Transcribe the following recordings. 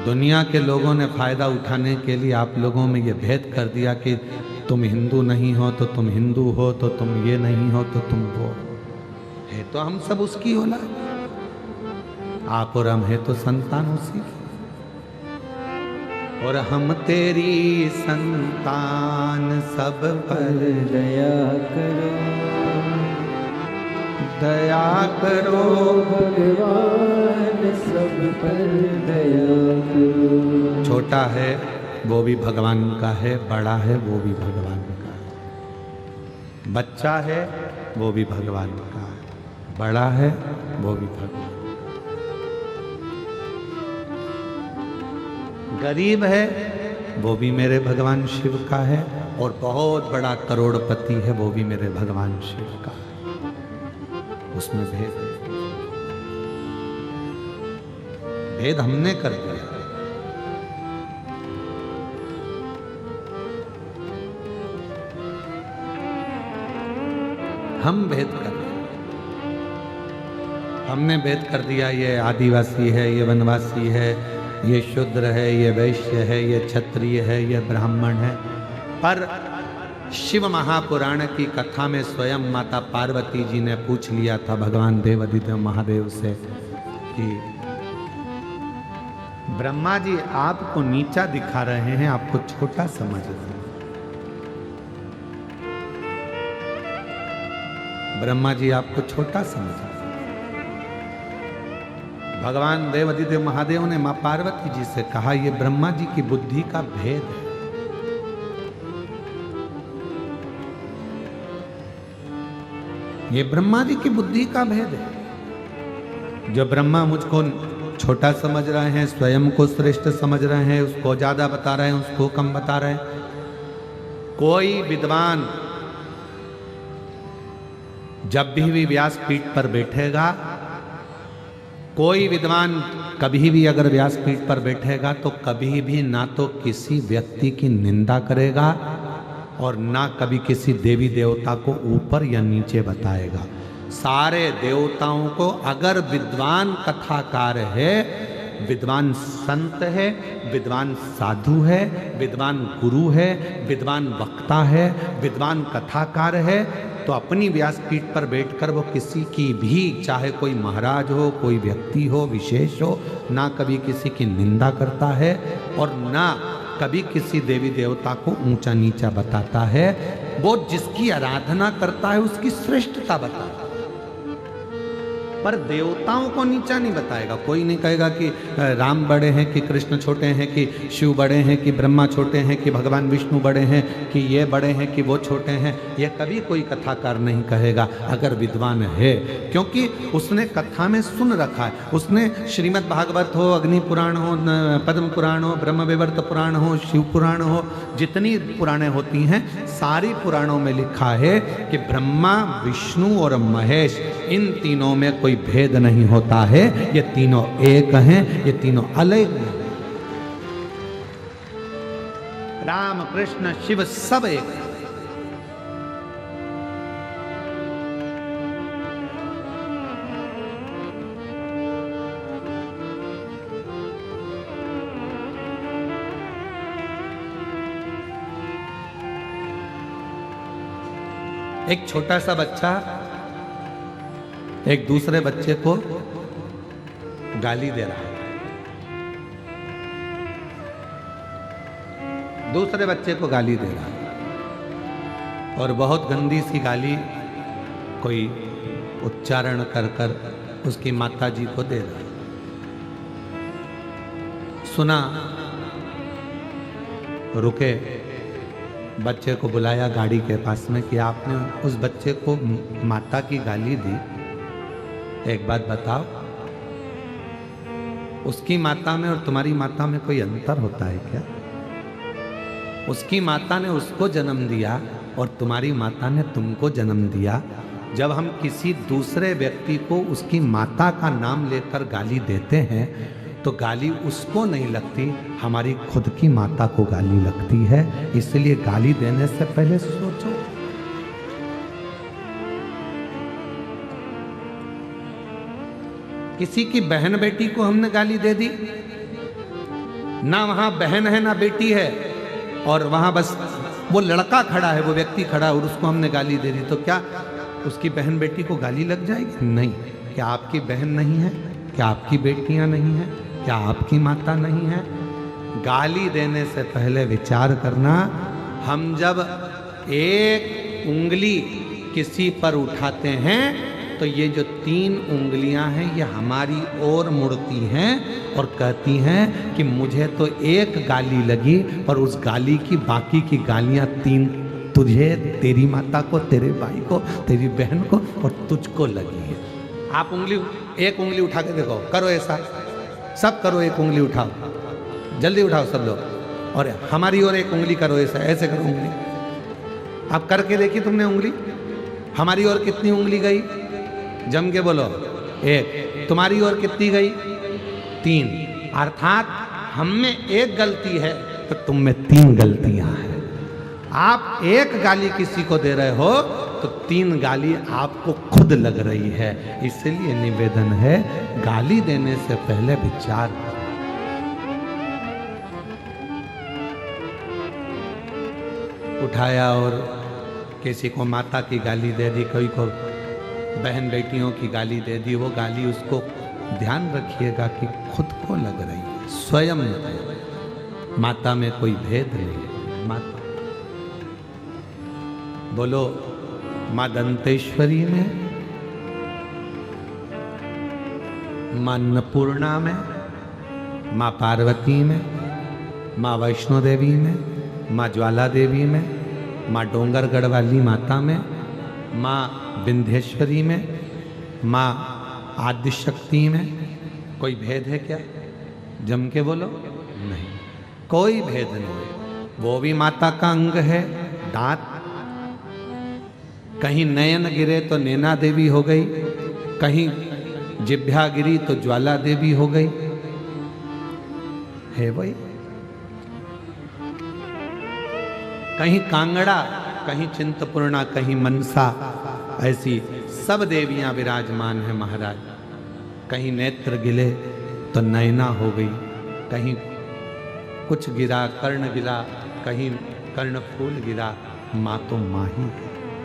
दुनिया के लोगों ने फायदा उठाने के लिए आप लोगों में ये भेद कर दिया कि तुम हिंदू नहीं हो तो तुम हिंदू हो, तो तुम ये नहीं हो तो तुम वो है। तो हम सब उसकी औलाद, आप और हम है तो संतान उसी की। और हम तेरी संतान, सब पर दया करो, दया करो भगवान सब पर दया करो। छोटा है वो भी भगवान का है, बड़ा है वो भी भगवान का है, बच्चा है वो भी भगवान का है, बड़ा है वो भी भगवान, गरीब है वो भी मेरे भगवान शिव का है, और बहुत बड़ा करोड़पति है वो भी मेरे भगवान शिव का है। उसमें भेद है, भेद हमने कर दिया। हम भेद कर दिया, हमने भेद कर दिया, ये आदिवासी है, ये वनवासी है, ये शूद्र है, ये वैश्य है, ये क्षत्रिय है, ये ब्राह्मण है। पर शिव महापुराण की कथा में स्वयं माता पार्वती जी ने पूछ लिया था भगवान देवाधिदेव महादेव से कि ब्रह्मा जी आपको नीचा दिखा रहे हैं, आपको छोटा समझ रहे हैं। ब्रह्मा जी आपको छोटा समझ रहे हैं। भगवान देवाधिदेव महादेव ने मां पार्वती जी से कहा, यह ब्रह्मा जी की बुद्धि का भेद है। ये ब्रह्मा जी की बुद्धि का भेद है। जो ब्रह्मा मुझको छोटा समझ रहे हैं, स्वयं को श्रेष्ठ समझ रहे हैं, उसको ज्यादा बता रहे हैं, उसको कम बता रहे हैं। कोई विद्वान जब भी व्यासपीठ पर बैठेगा, कोई विद्वान कभी भी अगर व्यासपीठ पर बैठेगा तो कभी भी ना तो किसी व्यक्ति की निंदा करेगा और ना कभी किसी देवी देवता को ऊपर या नीचे बताएगा। सारे देवताओं को, अगर विद्वान कथाकार है, विद्वान संत है, विद्वान साधु है, विद्वान गुरु है, विद्वान वक्ता है, विद्वान कथाकार है, तो अपनी व्यासपीठ पर बैठकर वो किसी की भी, चाहे कोई महाराज हो, कोई व्यक्ति हो, विशेष हो, ना कभी किसी की निंदा करता है और ना कभी किसी देवी देवता को ऊंचा नीचा बताता है। वो जिसकी आराधना करता है उसकी श्रेष्ठता बताता है, पर देवताओं को नीचा नहीं बताएगा। कोई नहीं कहेगा कि राम बड़े हैं कि कृष्ण छोटे हैं, कि शिव बड़े हैं कि ब्रह्मा छोटे हैं, कि भगवान विष्णु बड़े हैं, कि ये बड़े हैं कि वो छोटे हैं। ये कभी कोई कथाकार नहीं कहेगा अगर विद्वान है, क्योंकि उसने कथा में सुन रखा है। उसने श्रीमद् भागवत हो, अग्नि पुराण हो, पद्म पुराण हो, ब्रह्म विवर्त पुराण हो, शिव पुराण हो, जितनी पुराणें होती हैं सारी पुराणों में लिखा है कि ब्रह्मा, विष्णु और महेश, इन तीनों में कोई भेद नहीं होता है। ये तीनों एक हैं, ये तीनों अलग हैं। राम कृष्ण शिव सब एक हैं। एक छोटा सा बच्चा एक दूसरे बच्चे को गाली दे रहा है। दूसरे बच्चे को गाली दे रहा है और बहुत गंदी सी गाली कोई उच्चारण कर कर उसकी माता जी को दे रहा है। सुना, रुके, बच्चे को बुलाया गाड़ी के पास में कि आपने उस बच्चे को माता की गाली दी, एक बात बताओ, उसकी माता में और तुम्हारी माता में कोई अंतर होता है क्या? उसकी माता ने उसको जन्म दिया और तुम्हारी माता ने तुमको जन्म दिया। जब हम किसी दूसरे व्यक्ति को उसकी माता का नाम लेकर गाली देते हैं तो गाली उसको नहीं लगती, हमारी खुद की माता को गाली लगती है। इसलिए गाली देने से पहले सोचो। किसी की बहन बेटी को हमने गाली दे दी, ना वहां बहन है ना बेटी है, और वहां बस वो लड़का खड़ा है, वो व्यक्ति खड़ा है और उसको हमने गाली दे दी, तो क्या उसकी बहन बेटी को गाली लग जाएगी? नहीं। क्या आपकी बहन नहीं है? क्या आपकी बेटियां नहीं है? क्या आपकी माता नहीं है? गाली देने से पहले विचार करना। हम जब एक उंगली किसी पर उठाते हैं तो ये जो 3 उंगलियां हैं ये हमारी ओर मुड़ती हैं और कहती हैं कि मुझे तो एक गाली लगी, पर उस गाली की बाकी की गालियां 3 तुझे, तेरी माता को, तेरे भाई को, तेरी बहन को और तुझको लगी है। आप एक उंगली उठा के देखो, करो ऐसा, सब करो, एक उंगली उठाओ, जल्दी उठाओ सब लोग, और हमारी ओर एक उंगली करो, ऐसा ऐसे करो उंगली। आप करके देखी तुमने उंगली? हमारी ओर कितनी उंगली गई? जम के बोलो, 1। तुम्हारी ओर कितनी गई? 3। अर्थात हम में एक गलती है तो तुम में 3 गलतियां हैं। आप एक गाली किसी को दे रहे हो तो 3 गाली आपको खुद लग रही है। इसलिए निवेदन है, गाली देने से पहले विचार करो। उठाया और किसी को माता की गाली दे दी, कोई को बहन बेटियों की गाली दे दी, वो गाली उसको ध्यान रखिएगा कि खुद को लग रही है, स्वयं। माता में कोई भेद नहीं है। माता बोलो, मां दंतेश्वरी में, मां अन्नपूर्णा में, मां पार्वती में, मां वैष्णो देवी में, मां ज्वाला देवी में, मां डोंगरगढ़ वाली माता में, मां विंध्येश्वरी में, मां आदिशक्ति में कोई भेद है क्या? जम के बोलो, नहीं, कोई भेद नहीं। वो भी माता का अंग है, दांत। कहीं नयन गिरे तो नैना देवी हो गई, कहीं जिभ्या गिरी तो ज्वाला देवी हो गई, है वही। कहीं कांगड़ा, कहीं चिंतपूर्णा, कहीं मनसा, ऐसी सब देवियां विराजमान हैं महाराज। कहीं नेत्र गिले तो नैना हो गई, कहीं कुछ गिरा, कर्ण गिरा, कहीं कर्ण फूल गिरा, माँ तो माँ ही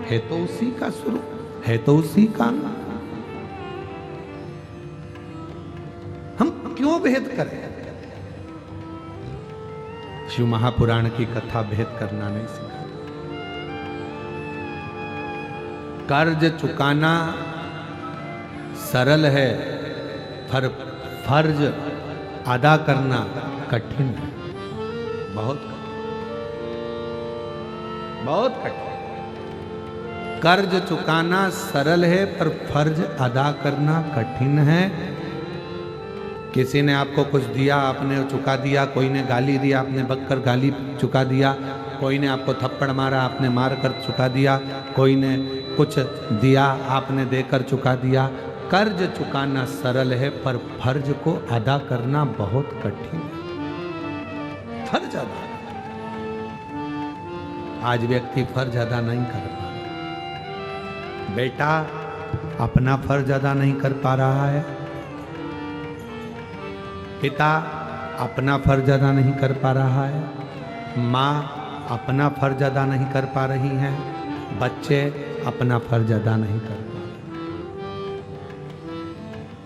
है तो उसी का स्वरूप, है तो उसी का। हम क्यों भेद करें? शिव महापुराण की कथा भेद करना नहीं सिखा। कर्ज चुकाना सरल है, पर फर्ज अदा करना कठिन है, बहुत कठिन। कर्ज चुकाना सरल है, पर फर्ज अदा करना कठिन है। किसी ने आपको कुछ दिया, आपने चुका दिया, कोई ने गाली दी, आपने बककर गाली चुका दिया, कोई ने आपको थप्पड़ मारा, आपने मार कर चुका दिया, कोई ने कुछ दिया, आपने देकर चुका दिया। कर्ज चुकाना सरल है, पर फर्ज को अदा करना बहुत कठिन है। फर्ज अदा, आज व्यक्ति फर्ज अदा नहीं कर पा रहा। बेटा अपना फर्ज अदा नहीं कर पा रहा है, पिता अपना फर्ज अदा नहीं कर पा रहा है, माँ अपना फर्ज अदा नहीं कर पा रही हैं, बच्चे अपना फर्ज अदा नहीं कर पा रहे।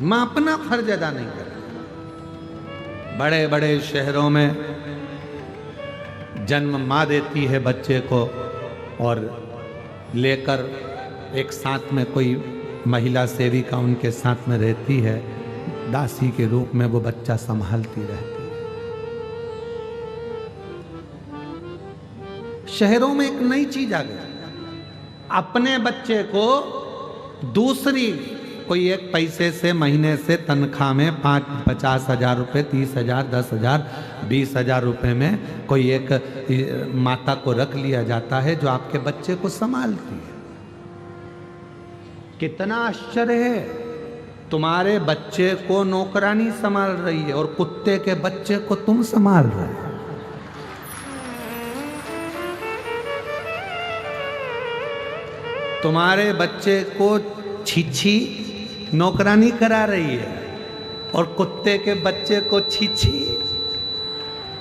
माँ अपना फर्ज अदा नहीं कर रही। बड़े बड़े शहरों में जन्म माँ देती है बच्चे को, और लेकर एक साथ में कोई महिला सेविका उनके साथ में रहती है, दासी के रूप में वो बच्चा संभालती रहती है। शहरों में एक नई चीज आ गई, अपने बच्चे को दूसरी कोई एक पैसे से महीने से तनख्वाह में 50 हजार रुपये, 30 हजार, 10 हजार, 20 हजार रुपये में कोई एक माता को रख लिया जाता है जो आपके बच्चे को संभालती है। कितना आश्चर्य है, तुम्हारे बच्चे को नौकरानी संभाल रही है और कुत्ते के बच्चे को तुम संभाल रहे हो। तुम्हारे बच्चे को छीछी नौकरानी करा रही है और कुत्ते के बच्चे को छीछी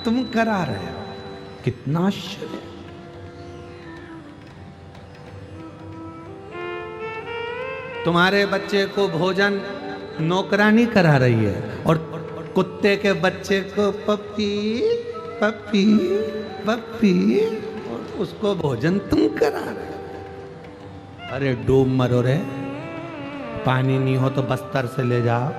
तुम करा रहे हो। कितना आश्चर्य। तुम्हारे बच्चे को भोजन नौकरानी करा रही है और कुत्ते के बच्चे को पप्पी पप्पी पप्पी, और उसको भोजन तुम करा रहे हो। अरे डूब मरो रे, पानी नहीं हो तो बस्तर से ले जाओ।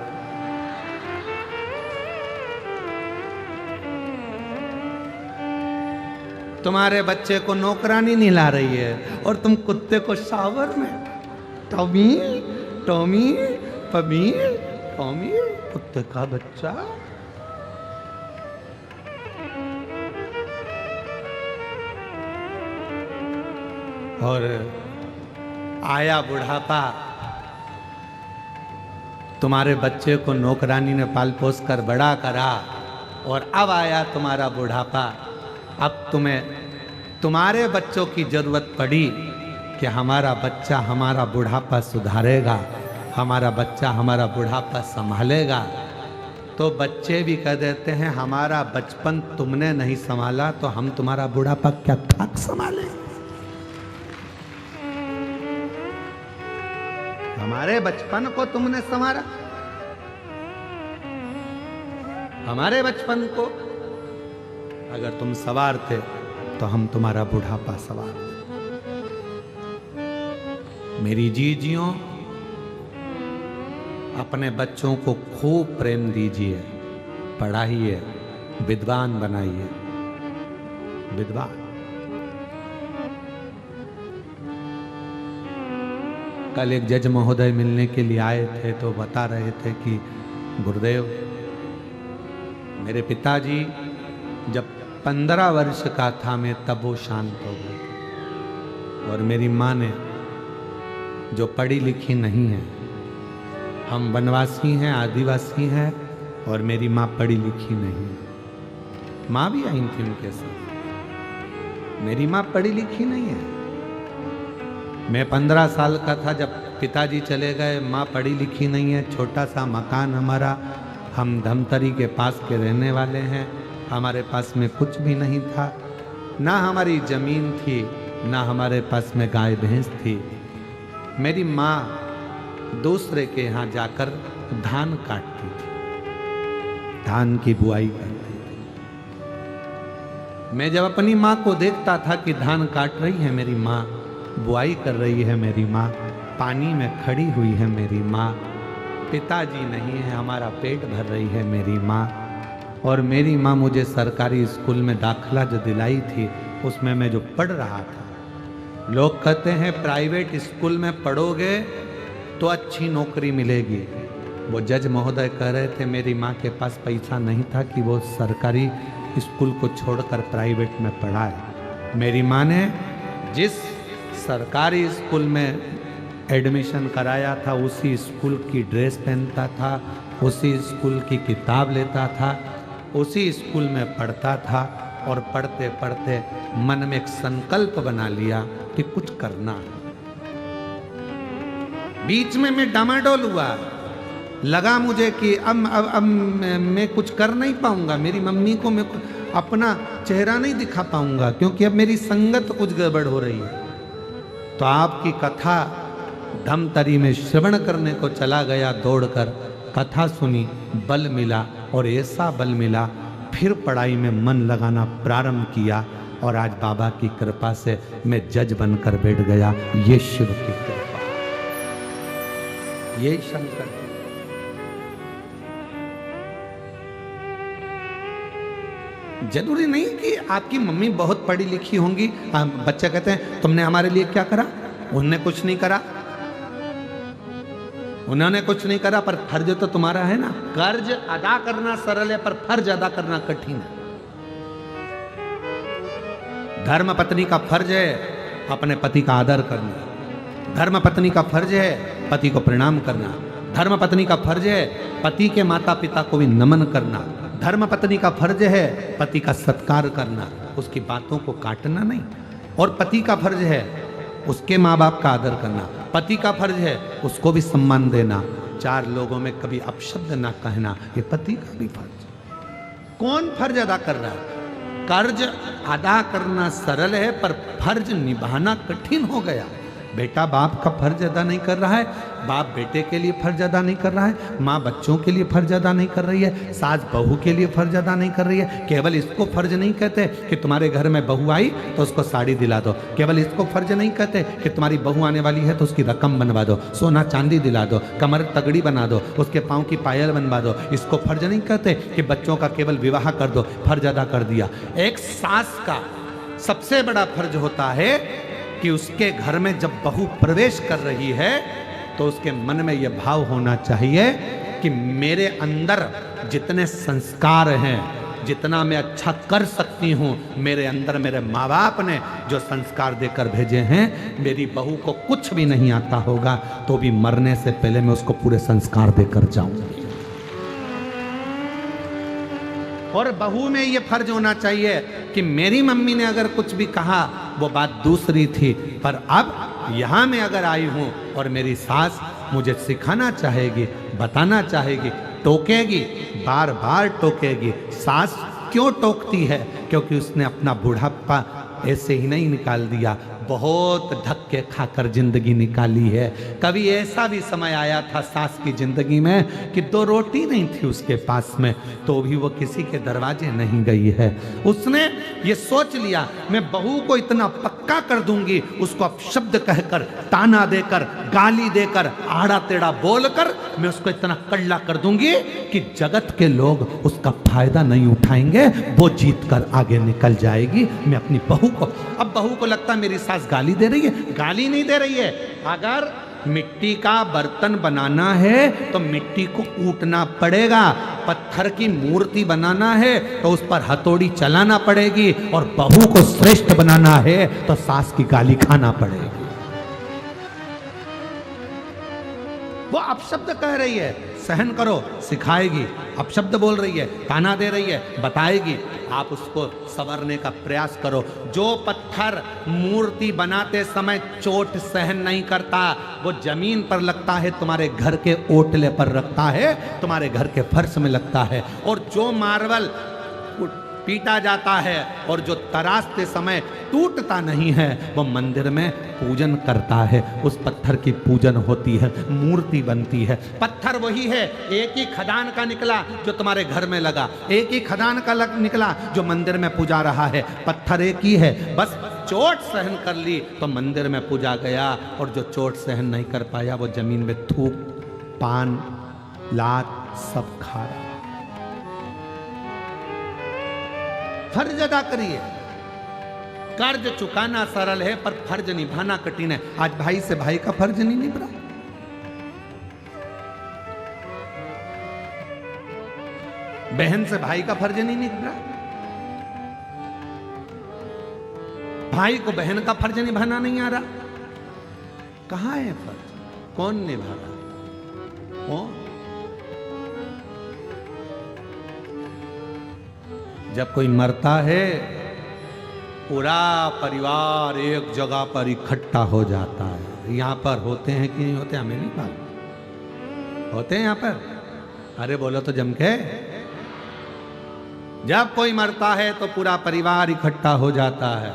तुम्हारे बच्चे को नौकरानी नहला रही है और तुम कुत्ते को शावर में टॉमी टॉमी पमी टॉमी, कुत्ते का बच्चा। और आया बुढ़ापा, तुम्हारे बच्चे को नौकरानी ने पाल पोस कर बड़ा करा, और अब आया तुम्हारा बुढ़ापा। अब तुम्हें तुम्हारे बच्चों की जरूरत पड़ी कि हमारा बच्चा हमारा बुढ़ापा सुधारेगा, हमारा बच्चा हमारा बुढ़ापा संभालेगा। तो बच्चे भी कह देते हैं हमारा बचपन तुमने नहीं संभाला तो हम तुम्हारा बुढ़ापा क्या खाक संभाले। हमारे बचपन को तुमने संभाला, हमारे बचपन को अगर तुम संवारते तो हम तुम्हारा बुढ़ापा संवारते। मेरी जीजियों, अपने बच्चों को खूब प्रेम दीजिए, पढ़ाइए, विद्वान बनाइए, विद्वान। कल एक जज महोदय मिलने के लिए आए थे तो बता रहे थे कि गुरुदेव, मेरे पिताजी जब 15 वर्ष का था मैं तब वो शांत हो गए, और मेरी माँ ने जो पढ़ी लिखी नहीं है, हम वनवासी हैं, आदिवासी हैं, और मेरी माँ पढ़ी लिखी नहीं है। माँ भी आई थी उनके साथ, मेरी माँ पढ़ी लिखी नहीं है। मैं 15 साल का था जब पिताजी चले गए, माँ पढ़ी लिखी नहीं है, छोटा सा मकान हमारा, हम धमतरी के पास के रहने वाले हैं, हमारे पास में कुछ भी नहीं था, ना हमारी जमीन थी, ना हमारे पास में गाय भैंस थी। मेरी माँ दूसरे के यहाँ जाकर धान काटती थी, धान की बुआई करती थी। मैं जब अपनी माँ को देखता था कि धान काट रही है मेरी माँ, बुआई कर रही है मेरी माँ, पानी में खड़ी हुई है मेरी माँ, पिताजी नहीं है, हमारा पेट भर रही है मेरी माँ। और मेरी माँ मुझे सरकारी स्कूल में दाखिला जो दिलाई थी उसमें मैं जो पढ़ रहा था, लोग कहते हैं प्राइवेट स्कूल में पढ़ोगे तो अच्छी नौकरी मिलेगी। वो जज महोदय कह रहे थे मेरी माँ के पास पैसा नहीं था कि वो सरकारी स्कूल को छोड़कर प्राइवेट में पढ़ाए। मेरी माँ ने जिस सरकारी स्कूल में एडमिशन कराया था उसी स्कूल की ड्रेस पहनता था, उसी स्कूल की किताब लेता था, उसी स्कूल में पढ़ता था, और पढ़ते पढ़ते मन में एक संकल्प बना लिया कि कुछ करना है। बीच में मैं डामाडोल हुआ, लगा मुझे कि अब मैं कुछ कर नहीं पाऊंगा, मेरी मम्मी को मैं अपना चेहरा नहीं दिखा पाऊंगा, क्योंकि अब मेरी संगत कुछ गड़बड़ हो रही है। तो आपकी कथा धमतरी में श्रवण करने को चला गया, दौड़कर कथा सुनी, बल मिला, और ऐसा बल मिला फिर पढ़ाई में मन लगाना प्रारंभ किया, और आज बाबा की कृपा से मैं जज बनकर बैठ गया। ये शिव की कृपा, ये शंकर की। जरूरी नहीं कि आपकी मम्मी बहुत पढ़ी लिखी होंगी। बच्चे कहते हैं तुमने हमारे लिए क्या करा, उन्होंने कुछ नहीं करा, उन्होंने कुछ नहीं करा, पर फर्ज तो तुम्हारा है ना। कर्ज अदा करना सरल है पर फर्ज अदा करना कठिन है। धर्म पत्नी का फर्ज है अपने पति का आदर करना, धर्म पत्नी का फर्ज है पति को प्रणाम करना, धर्म पत्नी का फर्ज है पति के माता पिता को भी नमन करना, धर्म पत्नी का फर्ज है पति का सत्कार करना, उसकी बातों को काटना नहीं। और पति का फर्ज है उसके माँ बाप का आदर करना, पति का फर्ज है उसको भी सम्मान देना, चार लोगों में कभी अपशब्द ना कहना, ये पति का भी फर्ज है। कौन फर्ज अदा कर रहा है? कर्ज अदा करना सरल है पर फर्ज निभाना कठिन हो गया। बेटा बाप का फर्ज अदा नहीं कर रहा है, बाप बेटे के लिए फर्ज अदा नहीं कर रहा है, माँ बच्चों के लिए फर्ज अदा नहीं कर रही है, सास बहू के लिए फर्ज अदा नहीं कर रही है। केवल इसको फर्ज नहीं कहते कि तुम्हारे घर में बहू आई तो उसको साड़ी दिला दो, केवल इसको फर्ज नहीं कहते कि तुम्हारी बहू आने वाली है तो उसकी रकम बनवा दो, सोना चांदी दिला दो, कमर तगड़ी बना दो, उसके पाँव की पायल बनवा दो। इसको फर्ज नहीं कहते कि बच्चों का केवल विवाह कर दो, फर्ज अदा कर दिया। एक सास का सबसे बड़ा फर्ज होता है कि उसके घर में जब बहू प्रवेश कर रही है तो उसके मन में यह भाव होना चाहिए कि मेरे अंदर जितने संस्कार हैं, जितना मैं अच्छा कर सकती हूँ, मेरे अंदर मेरे माँ बाप ने जो संस्कार देकर भेजे हैं, मेरी बहू को कुछ भी नहीं आता होगा तो भी मरने से पहले मैं उसको पूरे संस्कार देकर जाऊंगी। और बहू में ये फर्ज होना चाहिए कि मेरी मम्मी ने अगर कुछ भी कहा वो बात दूसरी थी, पर अब यहाँ मैं अगर आई हूँ और मेरी सास मुझे सिखाना चाहेगी, बताना चाहेगी, टोकेगी, बार बार टोकेगी। सास क्यों टोकती है? क्योंकि उसने अपना बुढ़ापा ऐसे ही नहीं निकाल दिया, बहुत धक्के खाकर जिंदगी निकाली है। कभी ऐसा भी समय आया था सास की जिंदगी में कि 2 रोटी नहीं थी उसके पास में, तो भी वो किसी के दरवाजे नहीं गई है। उसने ये सोच लिया मैं बहू को इतना पक्का कर दूंगी, उसको अपशब्द कहकर, ताना देकर, गाली देकर, आड़ा टेढ़ा बोलकर मैं उसको इतना कड़ला कर दूंगी कि जगत के लोग उसका फायदा नहीं उठाएंगे, वो जीत कर आगे निकल जाएगी। मैं अपनी बहू को, अब बहू को लगता मेरी सास गाली दे रही है, गाली नहीं दे रही है। अगर मिट्टी का बर्तन बनाना है तो मिट्टी को कूटना पड़ेगा, पत्थर की मूर्ति बनाना है तो उस पर हथौड़ी चलाना पड़ेगी, और बहू को श्रेष्ठ बनाना है तो सास की गाली खाना पड़ेगी। वो अपशब्द कह रही है, सहन करो, सिखाएगी, अपशब्द बोल रही है, ताना दे रही है, बताएगी, आप उसको संवरने का प्रयास करो। जो पत्थर मूर्ति बनाते समय चोट सहन नहीं करता, वो जमीन पर लगता है, तुम्हारे घर के ओटले पर रखता है, तुम्हारे घर के फर्श में लगता है। और जो मार्बल पीटा जाता है और जो तराशते समय टूटता नहीं है, वो मंदिर में पूजन करता है, उस पत्थर की पूजन होती है, मूर्ति बनती है। पत्थर वही है, एक ही खदान का निकला जो तुम्हारे घर में लगा, एक ही खदान का निकला जो मंदिर में पूजा रहा है। पत्थर एक ही है, बस चोट सहन कर ली तो मंदिर में पूजा गया, और जो चोट सहन नहीं कर पाया वो जमीन में थूक, पान, लात सब खा रहा। फर्ज अदा करिए। कर्ज चुकाना सरल है पर फर्ज निभाना कठिन है। आज भाई से भाई का फर्ज नहीं निभ रहा, बहन से भाई का फर्ज नहीं निभ रहा, भाई को बहन का फर्ज निभाना नहीं आ रहा। कहां है फर्ज? कौन निभा रहा? कौन? जब कोई मरता है पूरा परिवार एक जगह पर इकट्ठा हो जाता है। यहाँ पर होते हैं कि नहीं होते हमें नहीं मालूम, होते हैं यहाँ पर? अरे बोलो तो जम के। जब कोई मरता है तो पूरा परिवार इकट्ठा हो जाता है,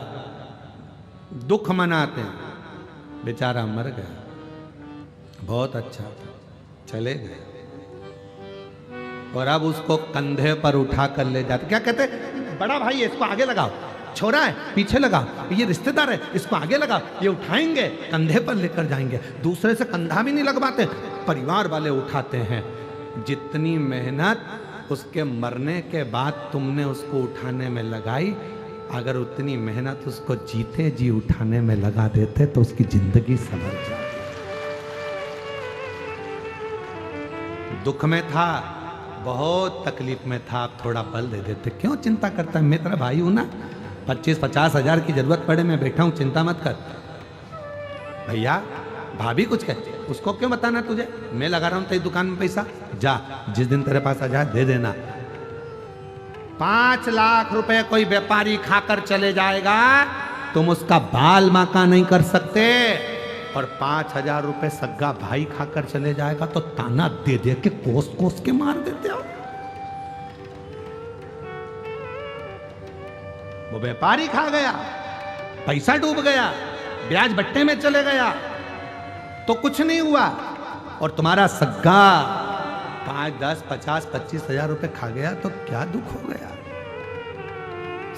दुख मनाते हैं। बेचारा मर गया, बहुत अच्छा था, चले गए, और अब उसको कंधे पर उठा कर ले जाते। क्या कहते? बड़ा भाई है, इसको आगे लगाओ, छोरा है पीछे लगाओ, ये रिश्तेदार है इसको आगे लगाओ, ये उठाएंगे, कंधे पर लेकर जाएंगे। दूसरे से कंधा भी नहीं लगवाते, परिवार वाले उठाते हैं। जितनी मेहनत उसके मरने के बाद तुमने उसको उठाने में लगाई, अगर उतनी मेहनत उसको जीते जी उठाने में लगा देते तो उसकी जिंदगी संवर जाती। दुख में था, बहुत तकलीफ में था, आप थोड़ा बल दे देते। क्यों चिंता करता है? मैं तेरा भाई हूं ना, 25-50 हजार की जरूरत पड़े मैं बैठा हूं, चिंता मत कर। भैया भाभी कुछ कहते, उसको क्यों बताना तुझे? मैं लगा रहा हूं तेरी दुकान में पैसा, जा जिस दिन तेरे पास आ जाए दे देना। 5 लाख रुपए कोई व्यापारी खाकर चले जाएगा, तुम उसका बाल बांका नहीं कर सकते। और 5,000 रुपए सग्गा भाई खाकर चले जाएगा तो ताना दे दे के कोस कोस के मार देते हो। वो व्यापारी खा गया, पैसा डूब गया, ब्याज बट्टे में चले गया तो कुछ नहीं हुआ, और तुम्हारा सग्गा 5, 10, 50, 25 हजार रुपए खा गया तो क्या दुख हो गया।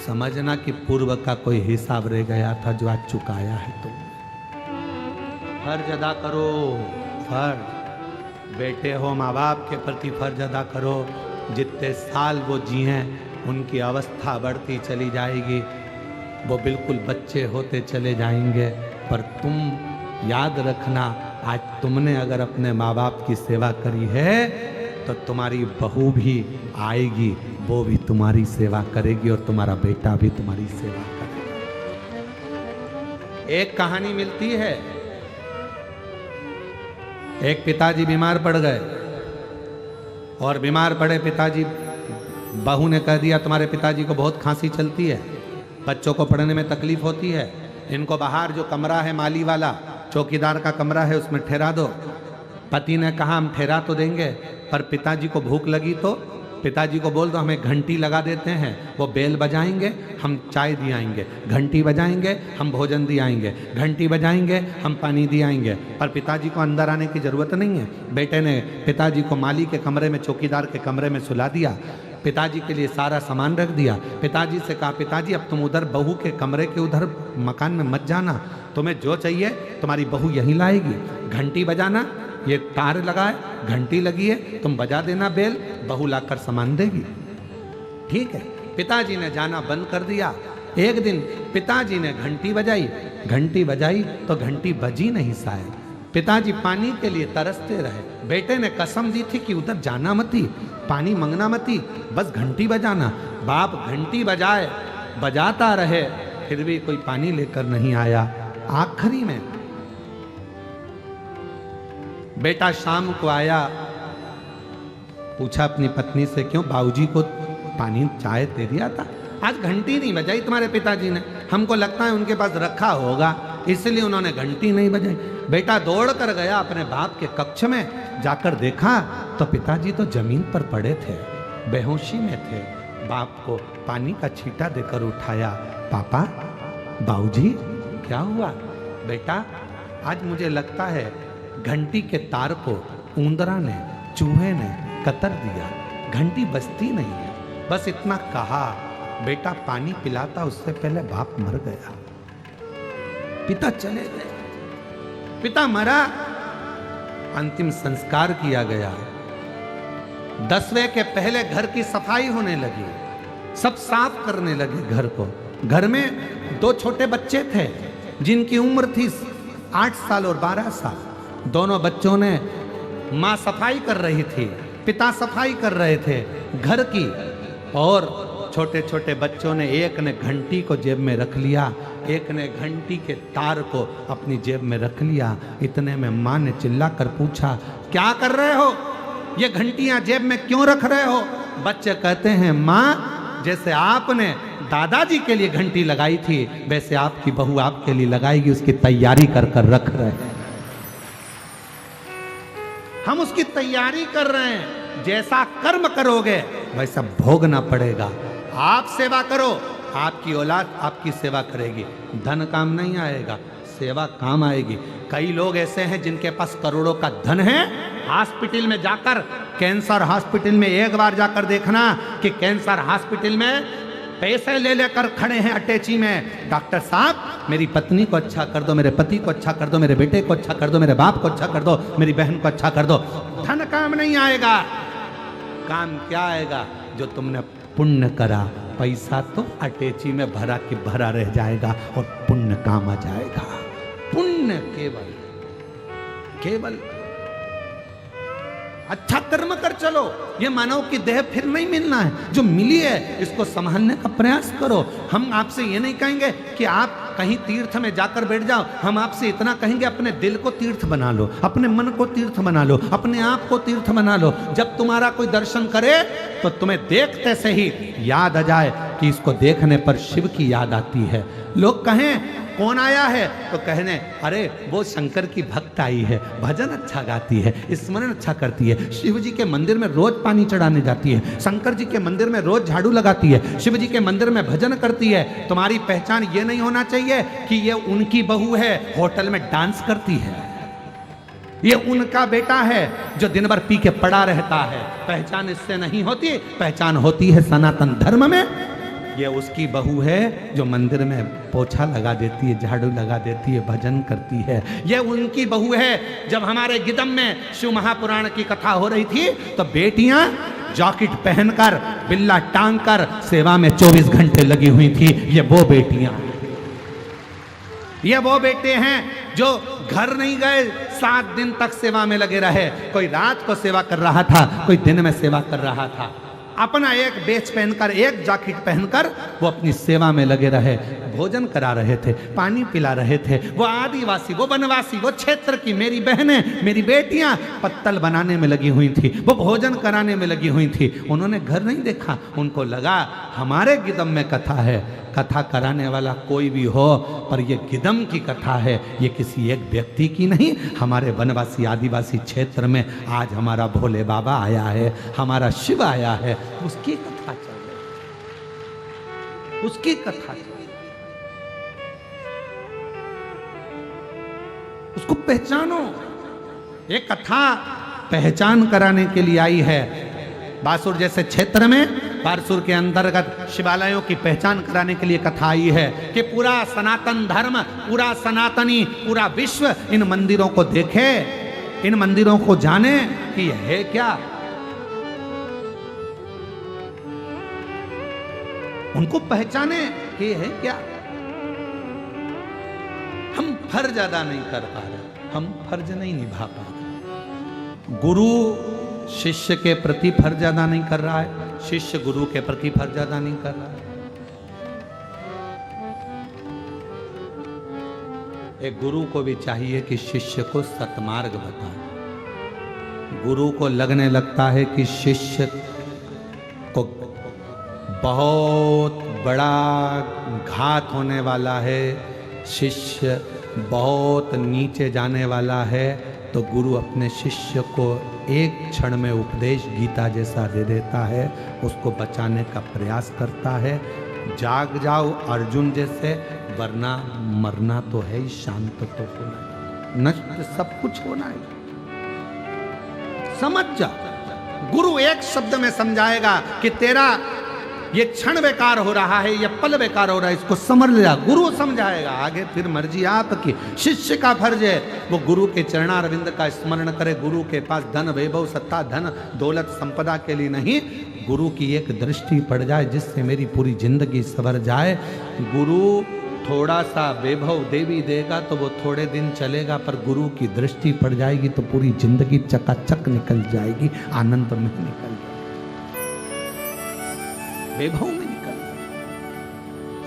समझना कि पूर्व का कोई हिसाब रह गया था जो आज चुकाया है। तुम फर्ज अदा करो, फर्ज। बेटे हो, माँ बाप के प्रति फर्ज अदा करो। जितने साल वो जिए उनकी अवस्था बढ़ती चली जाएगी, वो बिल्कुल बच्चे होते चले जाएंगे। पर तुम याद रखना, आज तुमने अगर अपने माँ बाप की सेवा करी है तो तुम्हारी बहू भी आएगी, वो भी तुम्हारी सेवा करेगी, और तुम्हारा बेटा भी तुम्हारी सेवा करेगा। एक कहानी मिलती है, एक पिताजी बीमार पड़ गए, और बीमार पड़े पिताजी, बहू ने कह दिया तुम्हारे पिताजी को बहुत खांसी चलती है, बच्चों को पढ़ने में तकलीफ होती है, इनको बाहर जो कमरा है माली वाला, चौकीदार का कमरा है, उसमें ठहरा दो। पति ने कहा हम ठहरा तो देंगे, पर पिताजी को भूख लगी तो पिताजी को बोल दो हमें घंटी लगा देते हैं, वो बेल बजाएंगे हम चाय दियाएंगे, घंटी बजाएंगे हम भोजन दियाएंगे, घंटी बजाएंगे हम पानी दियाएंगे। पर पिताजी को अंदर आने की ज़रूरत नहीं है। बेटे ने पिताजी को माली के कमरे में, चौकीदार के कमरे में सुला दिया, पिताजी के लिए सारा सामान रख दिया। पिताजी से कहा पिताजी अब तुम उधर बहू के कमरे के उधर मकान में मत जाना, तुम्हें जो चाहिए तुम्हारी बहू यहीं लाएगी। घंटी बजाना, ये तार लगाए, घंटी लगी है, तुम बजा देना बेल, बहू लाकर सामान देगी। ठीक है, पिताजी ने जाना बंद कर दिया। एक दिन पिताजी ने घंटी बजाई, घंटी बजाई तो घंटी बजी नहीं शायद। पिताजी पानी के लिए तरसते रहे। बेटे ने कसम दी थी कि उधर जाना मती, पानी मंगना मती, बस घंटी बजाना। बाप घंटी बजाए, बजाता रहे, फिर भी कोई पानी लेकर नहीं आया। आखिरी में बेटा शाम को आया, पूछा अपनी पत्नी से क्यों बाबूजी को पानी चाय दे दिया था, आज घंटी नहीं बजाई तुम्हारे पिताजी ने, हमको लगता है उनके पास रखा होगा इसलिए उन्होंने घंटी नहीं बजाई। बेटा दौड़ कर गया अपने बाप के कक्ष में, जाकर देखा तो पिताजी तो जमीन पर पड़े थे, बेहोशी में थे। बाप को पानी का छींटा देकर उठाया, पापा बाबूजी क्या हुआ? बेटा आज मुझे लगता है घंटी के तार को ऊंदरा ने, चूहे ने कतर दिया, घंटी बजती नहीं है। बस इतना कहा, बेटा पानी पिलाता उससे पहले बाप मर गया। पिता चले गए, पिता मरा, अंतिम संस्कार किया गया। 10वें के पहले घर की सफाई होने लगी, सब साफ करने लगे घर को। घर में 2 छोटे बच्चे थे जिनकी उम्र थी 8 साल और 12 साल। दोनों बच्चों ने, माँ सफाई कर रही थी, पिता सफाई कर रहे थे घर की, और छोटे छोटे बच्चों ने, एक ने घंटी को जेब में रख लिया, एक ने घंटी के तार को अपनी जेब में रख लिया। इतने में माँ ने चिल्ला कर पूछा क्या कर रहे हो, ये घंटियां जेब में क्यों रख रहे हो? बच्चे कहते हैं माँ जैसे आपने दादाजी के लिए घंटी लगाई थी वैसे आपकी बहू आपके लिए लगाएगी, उसकी तैयारी कर कर रख रहे हैं। हम उसकी तैयारी कर रहे हैं, जैसा कर्म करोगे वैसा भोगना पड़ेगा। आप सेवा करो, आपकी औलाद आपकी सेवा करेगी। धन काम नहीं आएगा, सेवा काम आएगी। कई लोग ऐसे हैं जिनके पास करोड़ों का धन है, हॉस्पिटल में जाकर, कैंसर हॉस्पिटल में एक बार जाकर देखना कि कैंसर हॉस्पिटल में पैसे ले लेकर खड़े हैं अटैची में, डॉक्टर साहब मेरी पत्नी को अच्छा कर दो, मेरे पति को अच्छा कर दो, मेरे बेटे को अच्छा कर दो, मेरे बाप को अच्छा कर दो, मेरी बहन को अच्छा कर दो। धन काम नहीं आएगा, काम क्या आएगा? जो तुमने पुण्य करा। पैसा तो अटैची में भरा कि भरा रह जाएगा और पुण्य काम आ जाएगा। पुण्य केवल केवल अच्छा कर्म कर चलो। ये मानव की देह फिर नहीं मिलना है, जो मिली है इसको संभालने का प्रयास करो। हम आपसे ये नहीं कहेंगे कि आप कहीं तीर्थ में जाकर बैठ जाओ, हम आपसे इतना कहेंगे अपने दिल को तीर्थ बना लो, अपने मन को तीर्थ बना लो, अपने आप को तीर्थ बना लो। जब तुम्हारा कोई दर्शन करे तो तुम्हें देखते से ही याद आ जाए कि इसको देखने पर शिव की याद आती है। लोग कहें कौन आया है? तो कहने अरे वो शंकर की भक्त आई है, भजन अच्छा गाती है, स्मरण अच्छा करती है, शिव जी के मंदिर में रोज पानी चढ़ाने जाती है, शंकर जी के मंदिर में रोज झाड़ू लगाती है, शिव जी के मंदिर में भजन करती है। तुम्हारी पहचान ये नहीं होना चाहिए कि ये उनकी बहू है, होटल में डांस करती है, ये उनका बेटा है जो दिन भर पी के पड़ा रहता है। पहचान इससे नहीं होती, पहचान होती है सनातन धर्म में। ये उसकी बहू है जो मंदिर में पोछा लगा देती है, झाड़ू लगा देती है, भजन करती है। ये उनकी बहू है। जब हमारे गिदम में शिव महापुराण की कथा हो रही थी तो बेटियां जैकेट पहनकर बिल्ला टांग कर सेवा में 24 घंटे लगी हुई थी। ये वो बेटियां, ये वो बेटे हैं जो घर नहीं गए, 7 दिन तक सेवा में लगे रहे। कोई रात को सेवा कर रहा था, कोई दिन में सेवा कर रहा था। अपना एक बेच पहनकर, एक जैकेट पहनकर वो अपनी सेवा में लगे रहे, भोजन करा रहे थे, पानी पिला रहे थे। वो आदिवासी, वो वनवासी, वो क्षेत्र की मेरी बहनें, मेरी बेटियां पत्तल बनाने में लगी हुई थी, वो भोजन कराने में लगी हुई थी। उन्होंने घर नहीं देखा, उनको लगा हमारे गिदम में कथा है, कथा कराने वाला कोई भी हो, पर ये गिदम की कथा है, ये किसी एक व्यक्ति की नहीं, हमारे वनवासी आदिवासी क्षेत्र में आज हमारा भोले बाबा आया है, हमारा शिव आया है, उसकी कथा चल रही है, उसकी कथा चल रही है। उसको पहचानो। ये कथा पहचान कराने के लिए आई है। बासुर जैसे क्षेत्र में, बारसूर के अंतर्गत शिवालयों की पहचान कराने के लिए कथा आई है कि पूरा सनातन धर्म, पूरा सनातनी, पूरा विश्व इन मंदिरों को देखे, इन मंदिरों को जाने कि यह है क्या। उनको पहचाने कि यह है क्या। हम फर्ज अदा नहीं कर पा रहे, हम फर्ज नहीं निभा पा रहे। गुरु शिष्य के प्रति फर्ज अदा नहीं कर रहा है, शिष्य गुरु के प्रति फर्ज अदा नहीं कर रहा है। एक गुरु को भी चाहिए कि शिष्य को सतमार्ग बताए। गुरु को लगने लगता है कि शिष्य को बहुत बड़ा घात होने वाला है, शिष्य बहुत नीचे जाने वाला है, तो गुरु अपने शिष्य को एक क्षण में उपदेश गीता जैसा दे देता है, उसको बचाने का प्रयास करता है। जाग जाओ अर्जुन जैसे, वरना मरना तो है ही, शांत तो होना, नष्ट सब कुछ होना है। समझ जा। गुरु एक शब्द में समझाएगा कि तेरा ये क्षण बेकार हो रहा है, ये पल बेकार हो रहा है, इसको समझ लिया। गुरु समझाएगा, आगे फिर मर्जी आपकी। शिष्य का फर्ज है वो गुरु के चरणारविंद का स्मरण करे। गुरु के पास धन वैभव सत्ता धन दौलत संपदा के लिए नहीं, गुरु की एक दृष्टि पड़ जाए जिससे मेरी पूरी जिंदगी संवर जाए। गुरु थोड़ा सा वैभव देवी देगा तो वो थोड़े दिन चलेगा, पर गुरु की दृष्टि पड़ जाएगी तो पूरी जिंदगी चकाचक निकल जाएगी, आनंद में निकल जाएगी, वैभव में निकल।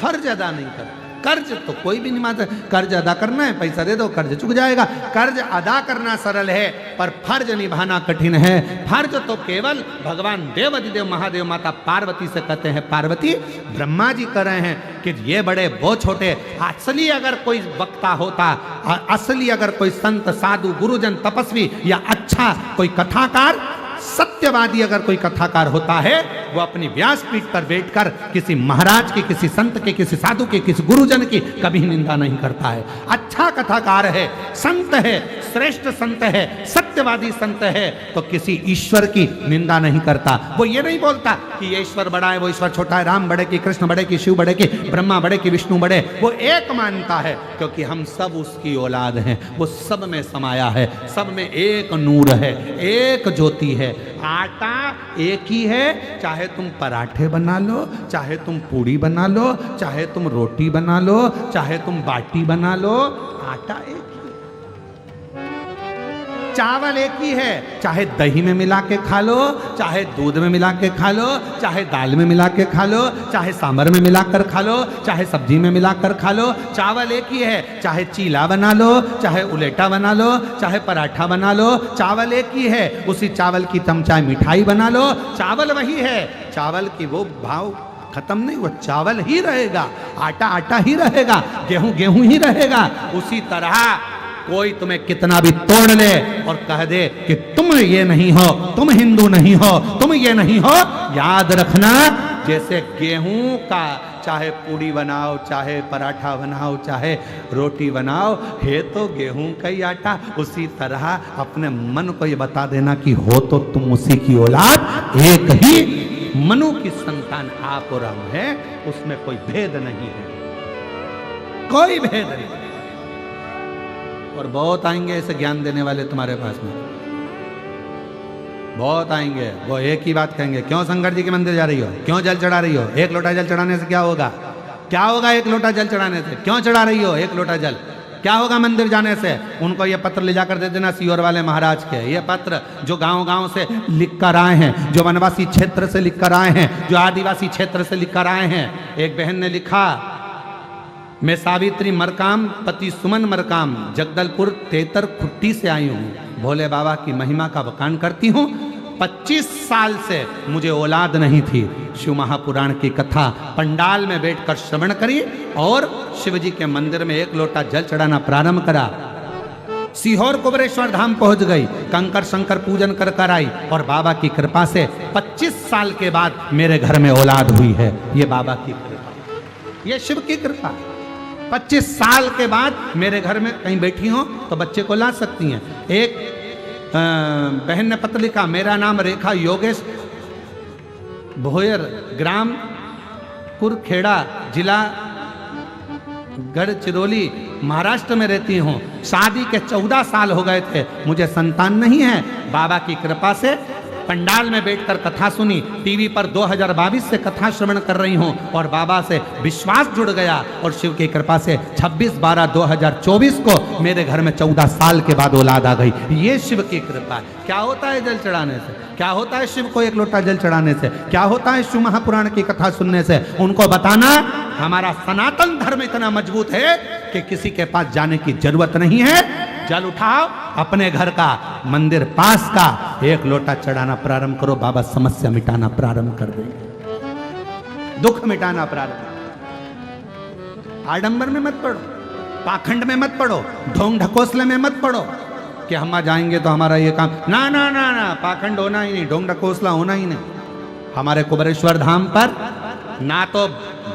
फर्ज अदा नहीं कर, कर्ज तो कोई भी नहीं मानता। कर्ज अदा करना है, पैसा दे दो, कर्ज चुक जाएगा। कर्ज अदा करना सरल है, पर फर्ज निभाना कठिन है। फर्ज तो केवल भगवान देव अधिदेव महादेव माता पार्वती से कहते हैं। पार्वती ब्रह्मा जी कह रहे हैं कि ये बड़े वो छोटे। असली अगर कोई वक्ता होता, असली अगर कोई संत साधु गुरुजन तपस्वी या अच्छा कोई कथाकार सत्यवादी अगर कोई कथाकार होता है, वो अपनी व्यासपीठ पर बैठकर किसी महाराज की, किसी संत के, किसी साधु के, किसी गुरुजन की कभी निंदा नहीं करता है। अच्छा कथाकार है, संत है, श्रेष्ठ संत है, सत्यवादी संत है, तो किसी ईश्वर की निंदा नहीं करता। वो ये नहीं बोलता कि ये ईश्वर बड़ा है, वो ईश्वर छोटा है, राम बड़े की, कृष्ण बड़े की, शिव बड़े की, ब्रह्मा बड़े की, विष्णु बड़े। वो एक मानता है क्योंकि हम सब उसकी औलाद हैं। वो सब में समाया है, सब में एक नूर है, एक ज्योति है। आटा एक ही है, चाहे तुम पराठे बना लो, चाहे तुम पूड़ी बना लो, चाहे तुम रोटी बना लो, चाहे तुम बाटी बना लो, आटा एक ही। चावल एक ही है, चाहे दही में मिला के खा लो, चाहे दूध में मिला के खा लो, चाहे दाल में मिला के खा लो, चाहे सांभर में मिलाकर खा लो, चाहे सब्जी में मिलाकर खा लो, चावल एक ही है। चाहे चीला बना लो, चाहे उलेटा बना लो, चाहे पराठा बना लो, चावल एक ही है। उसी चावल की तुम चाहे मिठाई बना लो, चावल वही है। चावल की वो भाव खत्म नहीं, वो चावल ही रहेगा, आटा आटा ही रहेगा, गेहूं गेहूं ही रहेगा। उसी तरह कोई तुम्हें कितना भी तोड़ ले और कह दे कि तुम ये नहीं हो, तुम हिंदू नहीं हो, तुम ये नहीं हो, याद रखना जैसे गेहूं का चाहे पूड़ी बनाओ, चाहे पराठा बनाओ, चाहे रोटी बनाओ, है तो गेहूं का ही आटा। उसी तरह अपने मन को ये बता देना कि हो तो तुम उसी की औलाद, एक ही मनु की संतान आप और हम है, उसमें कोई भेद नहीं है, कोई भेद नहीं। और बहुत आएंगे ऐसे ज्ञान देने वाले तुम्हारे पास में, बहुत आएंगे। वो एक ही बात कहेंगे, क्यों शंकर जी के मंदिर जा रही हो, क्यों जल चढ़ा रही हो, एक लोटा जल चढ़ाने से क्या होगा, क्या होगा एक लोटा जल चढ़ाने से, क्यों चढ़ा रही हो एक लोटा जल, क्या होगा मंदिर जाने से। उनको ये पत्र ले जाकर दे देना सीहोर वाले महाराज के, ये पत्र जो गांव-गांव से लिख कर आए हैं, जो वनवासी क्षेत्र से लिख कर आए हैं, जो आदिवासी क्षेत्र से लिख कर आए हैं। एक बहन ने लिखा, मैं सावित्री मरकाम पति सुमन मरकाम जगदलपुर तेतर खुट्टी से आई हूँ, भोले बाबा की महिमा का बखान करती हूँ। 25 साल से मुझे औलाद नहीं थी। शिव महापुराण की कथा पंडाल में बैठकर श्रवण करी और शिव जी के मंदिर में एक लोटा जल चढ़ाना प्रारंभ करा। सीहोर कुबरेश्वर धाम पहुंच गई, कंकर शंकर पूजन कर कर आई और बाबा की कृपा से 25 साल के बाद मेरे घर में औलाद हुई है। ये बाबा की कृपा, ये शिव की कृपा। 25 साल के बाद मेरे घर में कहीं बैठी हो तो बच्चे को ला सकती हैं। एक बहन ने पत्र लिखा, मेरा नाम रेखा योगेश भोयर, ग्राम कुरखेड़ा, जिला गढ़चिरौली, महाराष्ट्र में रहती हूँ। शादी के 14 साल हो गए थे, मुझे संतान नहीं है। बाबा की कृपा से पंडाल में बैठकर कथा सुनी, टीवी पर 2022 से कथा श्रवण कर रही हूँ और बाबा से विश्वास जुड़ गया और शिव की कृपा से 26/12/2024 को मेरे घर में 14 साल के बाद औलाद आ गई। ये शिव की कृपा। क्या होता है जल चढ़ाने से, क्या होता है शिव को एक लोटा जल चढ़ाने से, क्या होता है शिव महापुराण की कथा सुनने से, उनको बताना। हमारा सनातन धर्म इतना मजबूत है कि किसी के पास जाने की जरूरत नहीं है। जल उठाओ, अपने घर का, मंदिर पास का, एक लोटा चढ़ाना प्रारंभ करो, बाबा समस्या मिटाना प्रारंभ कर देंगे, दुख मिटाना प्रारंभ। आडंबर में मत पड़ो, पाखंड में मत पड़ो, ढोंग ढकोसले में मत पड़ो कि हम जाएंगे तो हमारा ये काम, ना ना ना ना, पाखंड होना ही नहीं, ढोंग ढकोसला होना ही नहीं। हमारे कुबरेश्वर धाम पर ना तो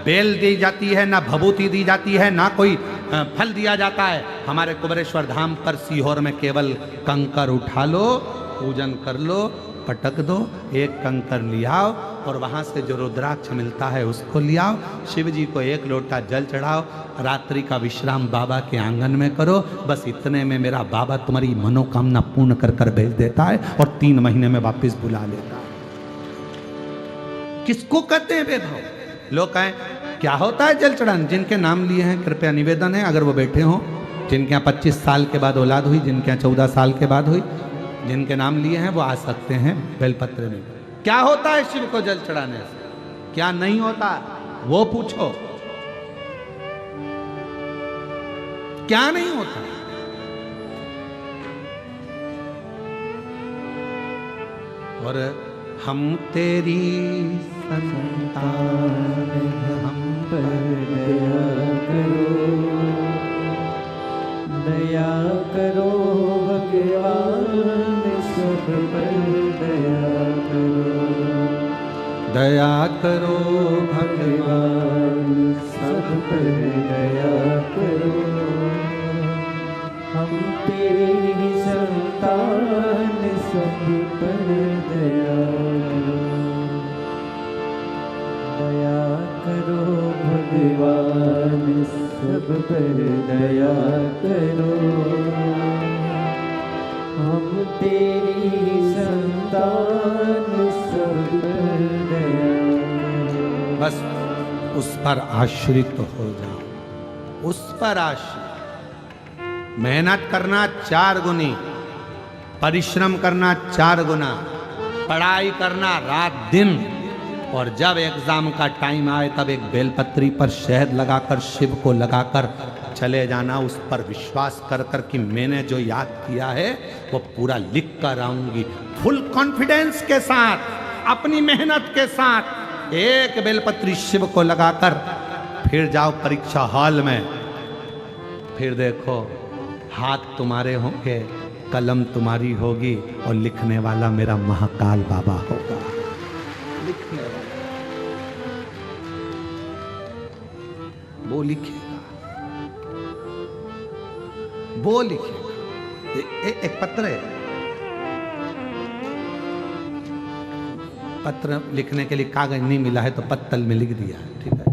बेल दी जाती है, ना भभूति दी जाती है, ना कोई फल दिया जाता है। हमारे कुबरेश्वर धाम पर सीहोर में केवल कंकर उठा लो, पूजन कर लो, पटक दो, एक कंकर लियाओ और वहाँ से जो रुद्राक्ष मिलता है उसको लियाओ, शिव जी को एक लोटा जल चढ़ाओ, रात्रि का विश्राम बाबा के आंगन में करो। बस इतने में मेरा बाबा तुम्हारी मनोकामना पूर्ण कर कर भेज देता है और 3 महीने में वापस बुला लेता है। किसको कहते हैं बेभाव? लोग कहें क्या होता है जल चढ़ाना? जिनके नाम लिए हैं कृपया निवेदन है, अगर वो बैठे हों, जिनके यहाँ 25 साल के बाद औलाद हुई, जिनके यहाँ 14 साल के बाद हुई, जिनके नाम लिए हैं वो आ सकते हैं बेलपत्र में। क्या होता है शिव को जल चढ़ाने से, क्या नहीं होता वो पूछो, क्या नहीं होता। और हम तेरी संतान, हम पर दया करो भगवान, सब पर दया करो, दया करो भगवान, सब पर दया करो। हम तेरी संतान, सब पर दया करो, दया करो भगवान, सब पर दया करो। हम तेरी संतान, सब पर दया करो। बस उस पर आश्रित हो जाओ, उस पर आश्रित। मेहनत करना 4 गुनी, परिश्रम करना 4 गुना, पढ़ाई करना रात दिन, और जब एग्जाम का टाइम आए तब एक बेलपत्री पर शहद लगाकर, शिव को लगाकर चले जाना, उस पर विश्वास कर कर कि मैंने जो याद किया है वो पूरा लिख कर आऊंगी, फुल कॉन्फिडेंस के साथ, अपनी मेहनत के साथ। एक बेलपत्री शिव को लगाकर फिर जाओ परीक्षा हॉल में, फिर देखो हाथ तुम्हारे होंगे, कलम तुम्हारी होगी और लिखने वाला मेरा महाकाल बाबा होगा। लिखने वाला वो लिखेगा, वो लिखेगा। एक पत्र है, पत्र लिखने के लिए कागज नहीं मिला है तो पत्तल में लिख दिया, ठीक है।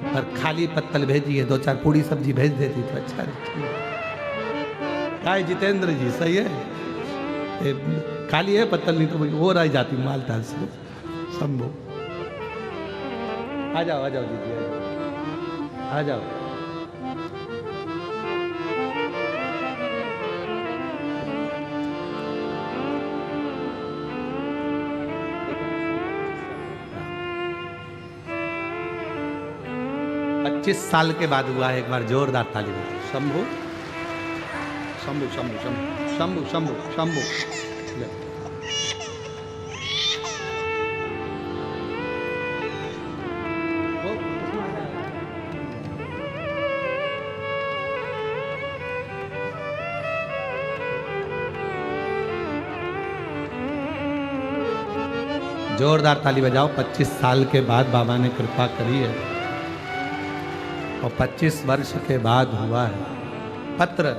पर खाली पत्तल भेजिए, 2-4 पूड़ी सब्जी भेज देती तो अच्छा रहता। क्या है जितेंद्र जी, सही है? खाली है पत्तल, नहीं तो और आ जाती मालताल से। शंभू आ जाओ, आ जाओ दीदी, आ जाओ। पच्चीस साल के बाद हुआ है, एक बार जोरदार ताली बजाओ। शंभू शंभू शंभू शंभू शंभू शंभू शंभू। जोरदार ताली बजाओ। 25 साल के बाद बाबा ने कृपा करी है और 25 वर्ष के बाद हुआ है। पत्र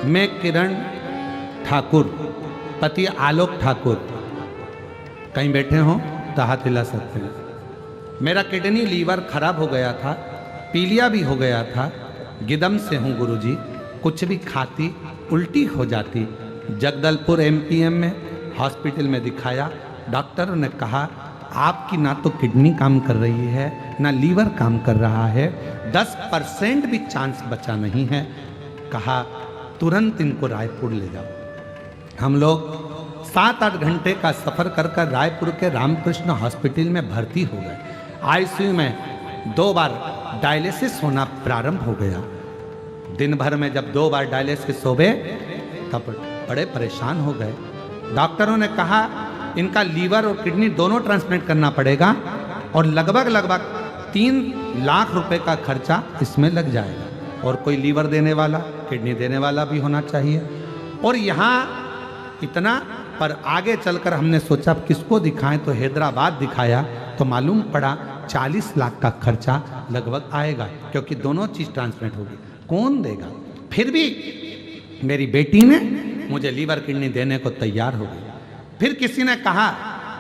मैं किरण ठाकुर, पति आलोक ठाकुर, कहीं बैठे हो तो हाथ हिला सकते हैं। मेरा किडनी लीवर खराब हो गया था, पीलिया भी हो गया था। गिदम से हूँ गुरुजी, कुछ भी खाती उल्टी हो जाती। जगदलपुर एमपीएम में हॉस्पिटल में दिखाया, डॉक्टरों ने कहा आपकी ना तो किडनी काम कर रही है ना लीवर काम कर रहा है, 10% भी चांस बचा नहीं है। कहा तुरंत इनको रायपुर ले जाओ। हम लोग 7-8 घंटे का सफ़र कर रायपुर के रामकृष्ण हॉस्पिटल में भर्ती हो गए। आईसीयू में 2 बार डायलिसिस होना प्रारंभ हो गया। दिन भर में जब 2 बार डायलिसिस हो गए तब बड़े परेशान हो गए। डॉक्टरों ने कहा इनका लीवर और किडनी दोनों ट्रांसप्लांट करना पड़ेगा और लगभग 3 लाख रुपए का खर्चा इसमें लग जाएगा। और कोई लीवर देने वाला, किडनी देने वाला भी होना चाहिए। और यहाँ इतना, पर आगे चलकर हमने सोचा किसको दिखाएं, तो हैदराबाद दिखाया तो मालूम पड़ा 40 लाख का खर्चा लगभग आएगा, क्योंकि दोनों चीज़ ट्रांसप्लांट होगी। कौन देगा? फिर भी मेरी बेटी ने मुझे लीवर किडनी देने को तैयार हो गई। फिर किसी ने कहा,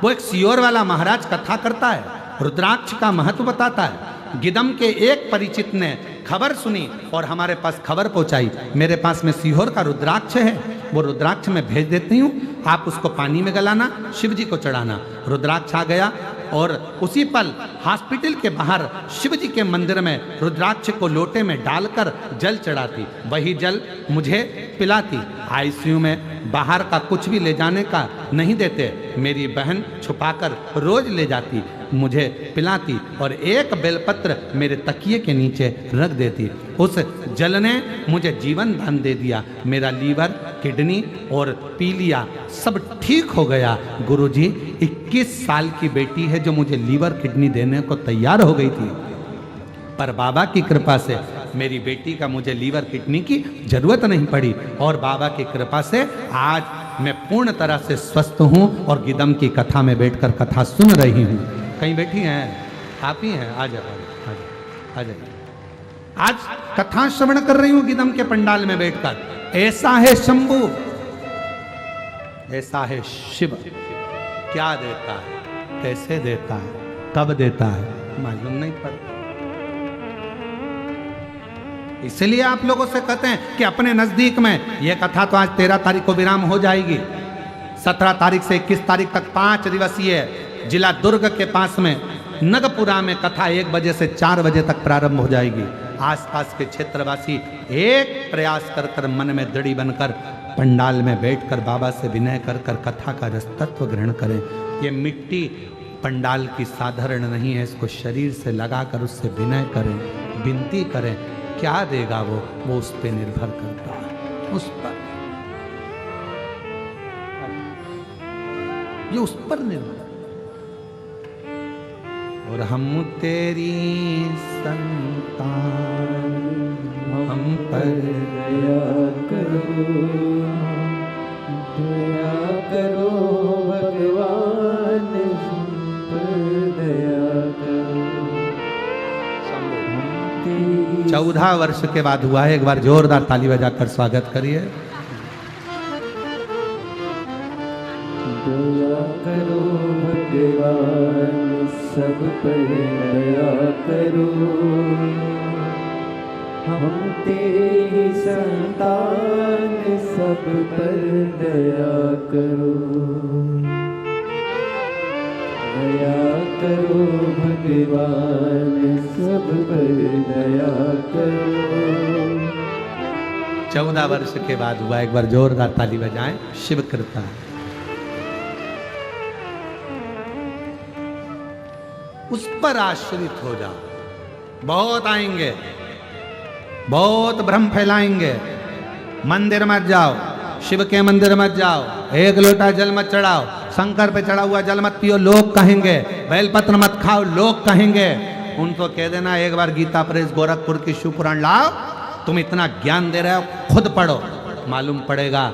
वो एक सीहोर वाला महाराज कथा करता है, रुद्राक्ष का महत्व बताता है। गिदम के एक परिचित ने खबर सुनी और हमारे पास खबर पहुंचाई, मेरे पास में सीहोर का रुद्राक्ष है, वो रुद्राक्ष मैं भेज देती हूँ, आप उसको पानी में गलाना, शिव जी को चढ़ाना। रुद्राक्ष आ गया और उसी पल हॉस्पिटल के बाहर शिव जी के मंदिर में रुद्राक्ष को लोटे में डालकर जल चढ़ाती, वही जल मुझे पिलाती। आईसीयू में बाहर का कुछ भी ले जाने का नहीं देते, मेरी बहन छुपाकर रोज ले जाती, मुझे पिलाती और एक बेलपत्र मेरे तकिए के नीचे रख देती। उस जल ने मुझे जीवन दान दे दिया। मेरा लीवर, किडनी और पीलिया सब ठीक हो गया। गुरुजी, 21 साल की बेटी है जो मुझे लीवर किडनी देने को तैयार हो गई थी, पर बाबा की कृपा से मेरी बेटी का मुझे लीवर किडनी की जरूरत नहीं पड़ी और बाबा की कृपा से आज मैं पूर्ण तरह से स्वस्थ हूँ और गिदम की कथा में बैठकर कथा सुन रही हूँ। कहीं बैठी हैं आप ही हैं? आ जाओ, आ जाइए। आज कथा श्रवण कर रही हूँ गिदम के पंडाल में बैठकर। ऐसा है शंभू, ऐसा है शिव। क्या देता है, कैसे देता है, कब देता है, मालूम नहीं पड़ता। इसलिए आप लोगों से कहते हैं कि अपने नजदीक में यह कथा तो आज 13 तारीख को विराम हो जाएगी। 17 तारीख से 21 तारीख तक 5 दिवसीय जिला दुर्ग के पास में नगपुरा में कथा 1 बजे से 4 बजे तक प्रारंभ हो जाएगी। आसपास के क्षेत्रवासी एक प्रयास कर मन में दृढ़ बनकर पंडाल में बैठकर बाबा से विनय कर कथा का रसतत्व ग्रहण करें। ये मिट्टी पंडाल की साधारण नहीं है, इसको शरीर से लगाकर उससे विनय करें, विनती करें। क्या देगा वो उस पर निर्भर करता है, उस पर। ये उस पर निर्भर। और हम तेरी संतान, हम पर दया करो, दया करो भगवान, हम पर दया करो। 14 वर्ष के बाद हुआ है। एक बार जोरदार ताली बजाकर स्वागत करिए। दया करो भगवान, सब पर दया करो, हम तेरी संतान, सब पर दया करो। दया करो भगवान, सब पर दया करो। 14 वर्ष के बाद हुआ। एक बार जोरदार ताली बजाएं। शिव कृपा। उस पर आश्रित हो जाओ। बहुत आएंगे, बहुत भ्रम फैलाएंगे। मंदिर मत जाओ, शिव के मंदिर मत जाओ, एक लोटा जल मत चढ़ाओ, शंकर पे चढ़ा हुआ जल मत पियो, लोग कहेंगे। बेलपत्र मत खाओ, लोग कहेंगे। उनको कह देना एक बार गीता प्रेस गोरखपुर की शिव पुराण लाओ। तुम इतना ज्ञान दे रहे हो, खुद पढ़ो, मालूम पड़ेगा।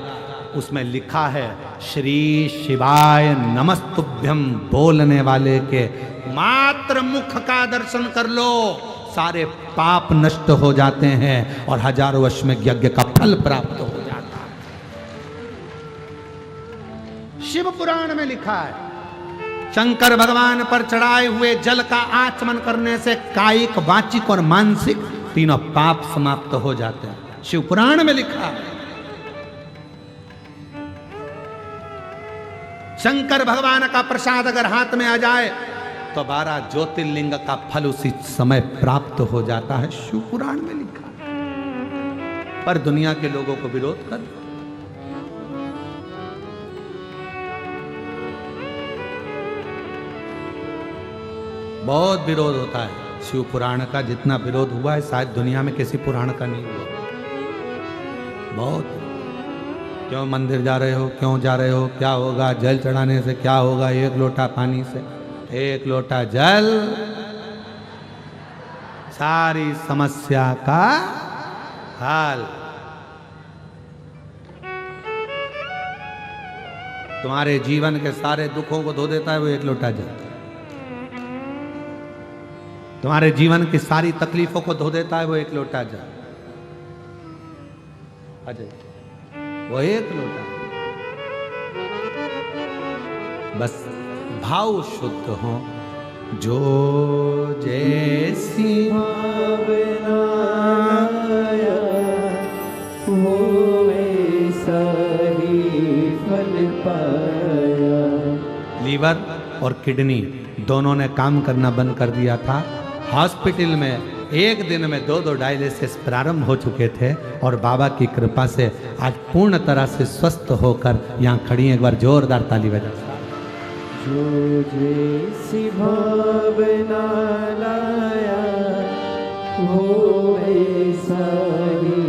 उसमें लिखा है श्री शिवाय नमस्तुभ्यम बोलने वाले के मात्र मुख का दर्शन कर लो, सारे पाप नष्ट हो जाते हैं और हजारों वर्ष में यज्ञ का फल प्राप्त हो जाता है। शिव पुराण में लिखा है शंकर भगवान पर चढ़ाए हुए जल का आचमन करने से कायिक, वाचिक और मानसिक तीनों पाप समाप्त हो जाते हैं। शिव पुराण में लिखा है। शंकर भगवान का प्रसाद अगर हाथ में आ जाए तो 12 ज्योतिर्लिंग का फल उसी समय प्राप्त हो जाता है। शिव पुराण में लिखा है। पर दुनिया के लोगों को विरोध कर, बहुत विरोध होता है शिव पुराण का। जितना विरोध हुआ है शायद दुनिया में किसी पुराण का नहीं हुआ। बहुत। क्यों मंदिर जा रहे हो, क्यों जा रहे हो, क्या होगा, जल चढ़ाने से क्या होगा, एक लोटा पानी से, एक लोटा जल सारी समस्या का हल। तुम्हारे जीवन के सारे दुखों को धो देता है वो एक लोटा जल। तुम्हारे जीवन की सारी तकलीफों को धो देता है वो एक लोटा जल। अजय, वो एक लोटा। बस भाव शुद्ध हो, जो जैसी भावना वो वैसा ही फल पाया। लीवर और किडनी दोनों ने काम करना बंद कर दिया था। हॉस्पिटल में एक दिन में 2 डायलिसिस प्रारंभ हो चुके थे और बाबा की कृपा से आज पूर्ण तरह से स्वस्थ होकर यहाँ खड़ी हैं। एक बार जोरदार ताली बजा। जो जैसी भावना लाया वो वैसा ही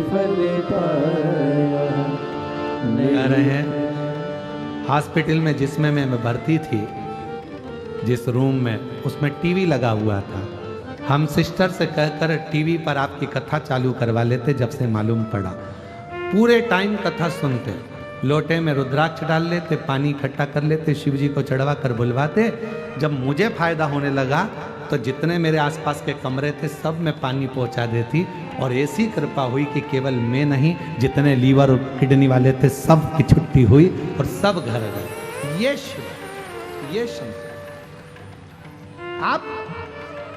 फल पाया। कह रहे हैं हॉस्पिटल में जिसमें मैं भर्ती थी, जिस रूम में, उसमें टीवी लगा हुआ था। हम सिस्टर से कहकर टीवी पर आपकी कथा चालू करवा लेते। जब से मालूम पड़ा पूरे टाइम कथा सुनते, लोटे में रुद्राक्ष डाल लेते, पानी इकट्ठा कर लेते, शिव जी को चढ़वा कर बुलवाते। जब मुझे फायदा होने लगा तो जितने मेरे आसपास के कमरे थे सब में पानी पहुंचा देती। और ऐसी कृपा हुई कि केवल मैं नहीं, जितने लीवर और किडनी वाले थे सब की छुट्टी हुई और सब घर गए। ये शिव, ये शंकर। आप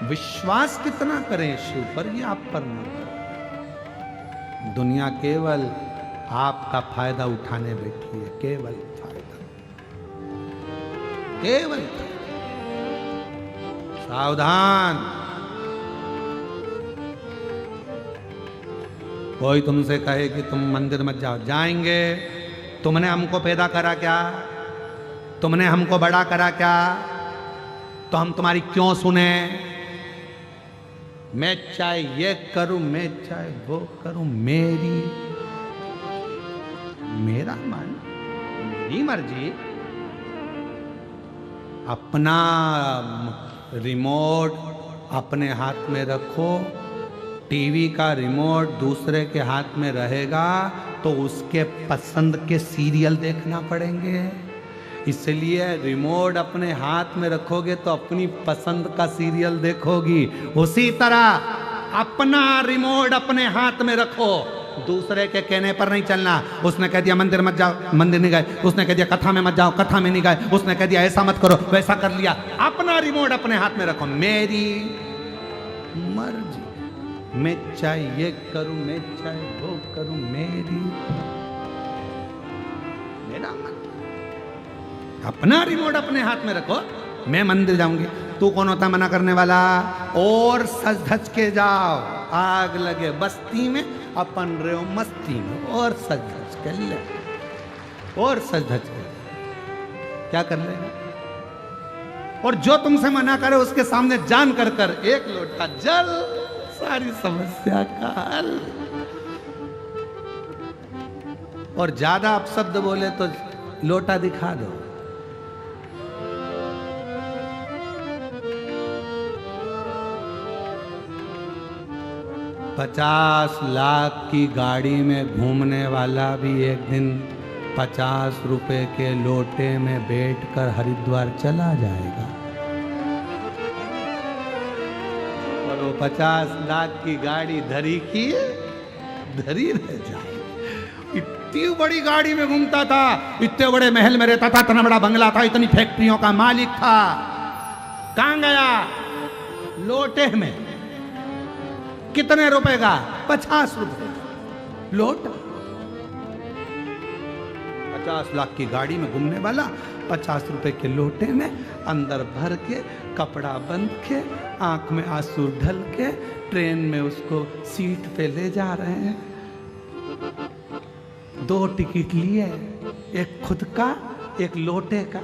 विश्वास कितना करें शिव पर, ये आप पर नहीं। दुनिया केवल आपका फायदा उठाने बैठी है, केवल फायदा, केवल। सावधान। कोई तुमसे कहे कि तुम मंदिर मत जाओ, जाएंगे। तुमने हमको पैदा करा क्या? तुमने हमको बड़ा करा क्या? तो हम तुम्हारी क्यों सुने? मैं चाहे ये करूं, मैं चाहे वो करूं, मेरा मन, मेरी मर्जी। अपना रिमोट अपने हाथ में रखो, टीवी का रिमोट दूसरे के हाथ में रहेगा तो उसके पसंद के सीरियल देखना पड़ेंगे। इसलिए रिमोट अपने हाथ में रखोगे तो अपनी पसंद का सीरियल देखोगी। उसी तरह अपना रिमोट अपने हाथ में रखो, दूसरे के कहने पर नहीं चलना। उसने कह दिया मंदिर मत जाओ, मंदिर नहीं गए। उसने कह दिया कथा में मत जाओ, कथा में नहीं गए। उसने कह दिया ऐसा मत करो, वैसा कर लिया। अपना रिमोट अपने हाथ में रखो। मेरी मर्जी, मैं चाहे ये करूं, मैं चाहे वो करूं, मेरा मन। अपना रिमोट अपने हाथ में रखो। मैं मंदिर जाऊंगी, तू कौन होता मना करने वाला? और सज धज के जाओ, आग लगे बस्ती में, अपन रहे हो मस्ती में, और सज धज के ले, और सज धज के क्या कर लेगा? और जो तुमसे मना करे उसके सामने जान कर कर एक लोटा जल, सारी समस्या का हल। और ज्यादा अपशब्द बोले तो लोटा दिखा दो। पचास लाख की गाड़ी में घूमने वाला भी एक दिन 50 रुपए के लोटे में बैठकर हरिद्वार चला जाएगा। और वो 50 लाख की गाड़ी धरी की धरी रह जाएगी। इतनी बड़ी गाड़ी में घूमता था, इतने बड़े महल में रहता था, इतना बड़ा बंगला था, इतनी फैक्ट्रियों का मालिक था। कहां गया? लोटे में। कितने रुपए का? 50 रुपए लोटा। 50 लाख की गाड़ी में घूमने वाला 50 रुपए के लोटे में अंदर भर के, कपड़ा बंद के, आंख में आंसू ढल के, ट्रेन में उसको सीट पे ले जा रहे हैं। 2 टिकट लिए, एक खुद का, एक लोटे का।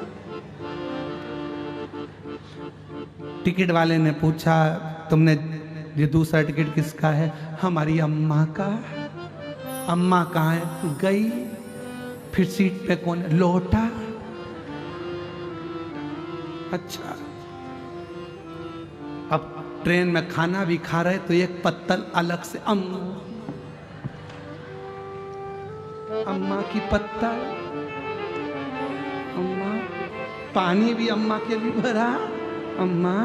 टिकट वाले ने पूछा, तुमने ये दूसरा टिकट किसका है? हमारी अम्मा का। अम्मा कहाँ है? गई। फिर सीट पे कौन है? लोटा। अच्छा, अब ट्रेन में खाना भी खा रहे तो एक पत्तल अलग से अम्मा की पत्तल, अम्मा। पानी भी अम्मा के लिए भरा, अम्मा।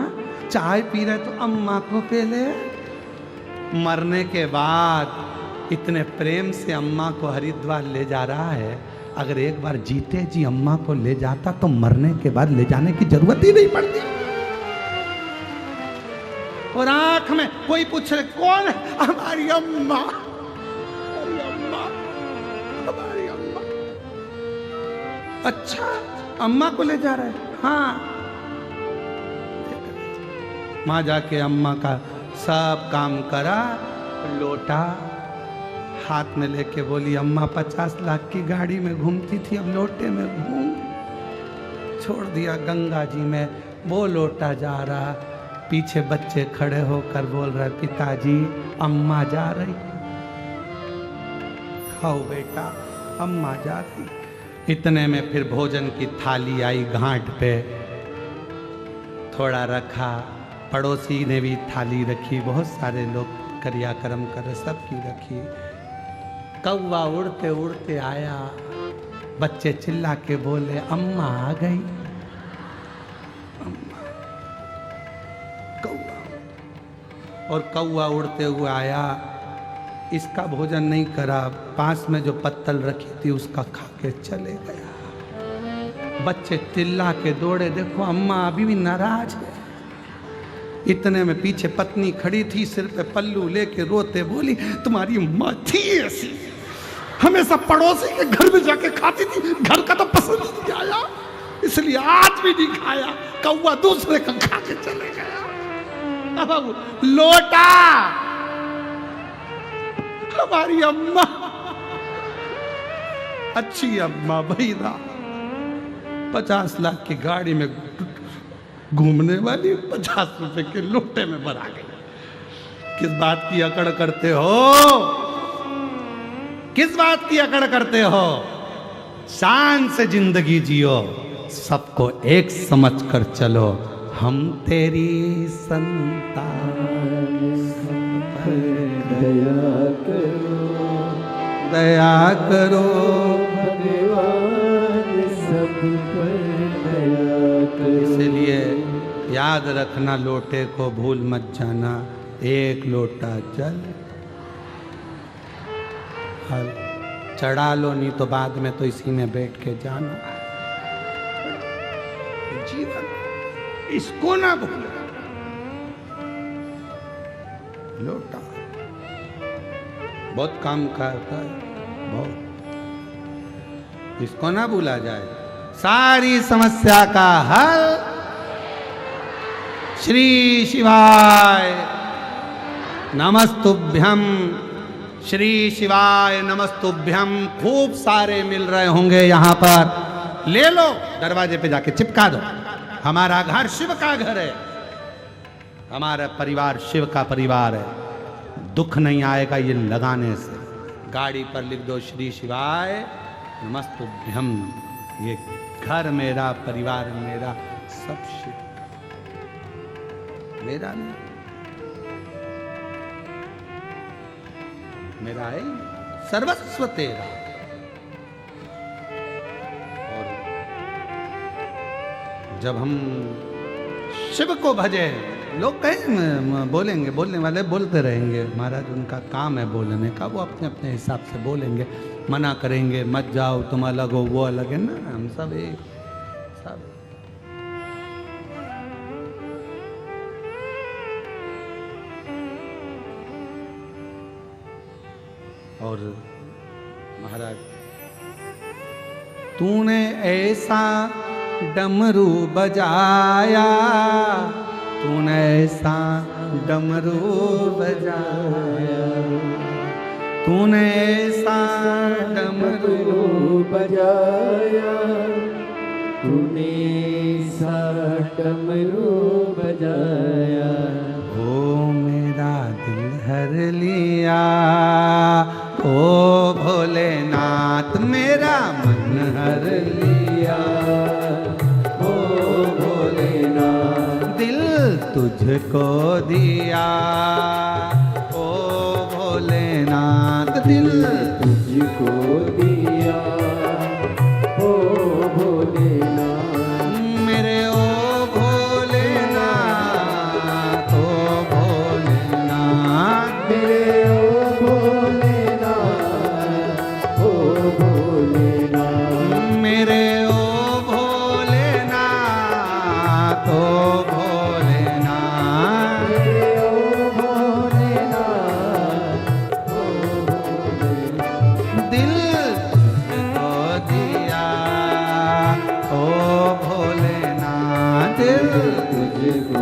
चाय पी रहे तो अम्मा को पहले। मरने के बाद इतने प्रेम से अम्मा को हरिद्वार ले जा रहा है। अगर एक बार जीते जी अम्मा को ले जाता तो मरने के बाद ले जाने की जरूरत ही नहीं पड़ती। और आंख में कोई पूछ रहे कौन है? हमारी अम्मा, हमारी अम्मा, हमारी अम्मा। अच्छा, अम्मा को ले जा रहे हैं? हाँ। वहां जाके अम्मा का सब काम करा, लोटा हाथ में लेके बोली, अम्मा 50 लाख की गाड़ी में घूमती थी, अब लोटे में घूम। छोड़ दिया गंगा जी में, वो लोटा जा रहा। पीछे बच्चे खड़े होकर बोल रहे, पिताजी अम्मा जा रही। खाओ बेटा, अम्मा जा रही। इतने में फिर भोजन की थाली आई घाट पे, थोड़ा रखा। पड़ोसी ने भी थाली रखी, बहुत सारे लोग क्रियाक्रम कर सबकी रखी। कौवा उड़ते उड़ते आया, बच्चे चिल्ला के बोले, अम्मा आ गई। अम्मा। कौवा। और कौवा उड़ते हुए आया, इसका भोजन नहीं करा, पास में जो पत्तल रखी थी उसका खा के चले गया। बच्चे चिल्ला के दौड़े, देखो अम्मा अभी भी नाराज है। इतने में पीछे पत्नी खड़ी थी, सिर पे पल्लू लेके रोते बोली, तुम्हारी माँ थी ऐसी, हमेशा पड़ोसी के घर में जाके खाती थी, घर का तो पसंद नहीं आया, इसलिए आज भी नहीं खाया। कौवा दूसरे का खा के चले गया। अब लोटा हमारी अम्मा, अच्छी अम्मा भैया, 50 लाख की गाड़ी में घूमने वाली 50 रुपए के लोटे में भरा गई। किस बात की अकड़ करते हो? किस बात की अकड़ करते हो? शान से जिंदगी जियो, सबको एक समझ कर चलो, हम तेरी संतान, दया करो, दया करो भगवान सब पर दया करो। इसलिए याद रखना, लोटे को भूल मत जाना, एक लोटा जल हल चढ़ा लो, नहीं तो बाद में तो इसी में बैठ के जाना। जीवन इसको ना भूलो, लोटा बहुत काम करता है, बहुत, इसको ना भूला जाए। सारी समस्या का हल श्री शिवाय नमस्तुभ्यम, श्री शिवाय नमस्तुभ्यम। खूब सारे मिल रहे होंगे यहाँ पर, ले लो, दरवाजे पे जाके चिपका दो। हमारा घर शिव का घर है, हमारा परिवार शिव का परिवार है। दुख नहीं आएगा ये लगाने से। गाड़ी पर लिख दो श्री शिवाय नमस्तुभ्यम। ये घर मेरा, परिवार मेरा, सब शिव, मेरा नहीं, मेरा है सर्वस्व तेरा। और जब हम शिव को भजे, लोग कहें बोलेंगे, बोलने वाले बोलते रहेंगे, महाराज उनका काम है बोलने का, वो अपने अपने हिसाब से बोलेंगे, मना करेंगे मत जाओ तुम अलग हो वो अलग है ना, हम सब एक सब। और महाराज तूने ऐसा डमरू बजाया, तूने ऐसा डमरू बजाया, तूने ऐसा डमरू बजाया, तूने सा डमरू बजाया। ओ मेरा दिल हर लिया, ओ भोलेनाथ मेरा मन हर लिया, ओ भोलेनाथ दिल तुझको दिया, ओ भोलेनाथ दिल तुझको दिया, ओ भोलेनाथ मेरे ओ भोलेनाथ, ओ भोलेनाथ मेरे ओ भोलेनाथ, ओ भोलेनाथ मेरे ओ भोलेनाथ, ओ भोलेनाथ मेरे ओ भोलेनाथ, ओ भोलेनाथ दिल तुझको दिया, ओ भोलेनाथ दिल तुझको